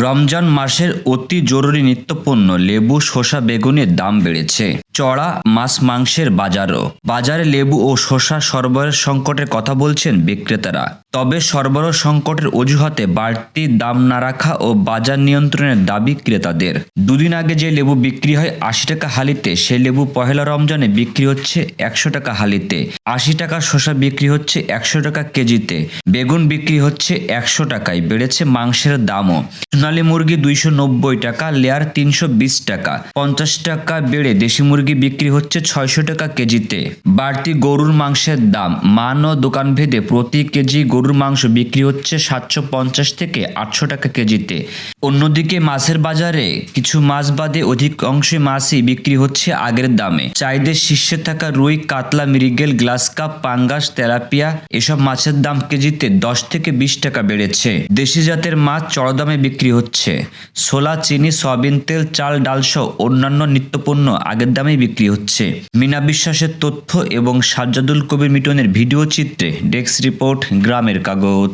রমজান মাসের অতি জরুরি নিত্যপণ্য লেবু, শসা, বেগুনের দাম বেড়েছে। চড়া মাছ মাংসের বাজারও। বাজারে লেবু ও শসা সরবরাহের সংকটের কথা বলছেন বিক্রেতারা। তবে সরবরাহ সংকটের অজুহাতে বাড়তি দাম না রাখা ও বাজার নিয়ন্ত্রণের দাবি ক্রেতাদের। দুদিন আগে যে লেবু বিক্রি হয় ৮০ টাকা হালিতে, সেই লেবু পহেলা রমজানে বিক্রি হচ্ছে ১০০ টাকা হালিতে। ৮০ টাকা শসা বিক্রি হচ্ছে ১০০ টাকা কেজিতে। বেগুন বিক্রি হচ্ছে ১০০ টাকায়। বেড়েছে মাংসের দামও। সোনালী মুরগি ২৯০ টাকা, লেয়ার ৩২০ টাকা। ৫০ টাকা বেড়ে দেশি মুরগি বিক্রি হচ্ছে ৬০০ টাকা কেজিতে। বাড়তি গরুর মাংসের দাম। মান ও দোকানভেদে প্রতি কেজি গরুর মাংস বিক্রি হচ্ছে ৭৫০ থেকে ৮০০ টাকা কেজিতে। অন্যদিকে মাছের বাজারে কিছু মাছ বাদে অধিকাংশ মাছই বিক্রি হচ্ছে আগের দামে। চাহিদার শীর্ষে থাকা রুই, কাতলা, মৃগেল, গ্লাস কাপ, পাঙ্গাস, তেলাপিয়া এসব মাছের দাম কেজিতে ১০ থেকে ২০ টাকা বেড়েছে। দেশি জাতের মাছ চড়া দামে বিক্রি হচ্ছে। ছোলা, চিনি, সয়াবিন তেল, চাল, ডালসহ অন্যান্য নিত্যপণ্য আগের দামেই বিক্রি হচ্ছে। মিনা বিশ্বাসের তথ্য এবং সাজ্জাদুল কবির মিটনের ভিডিও চিত্রে। ডেস্ক রিপোর্ট, গ্রামের কাগজ।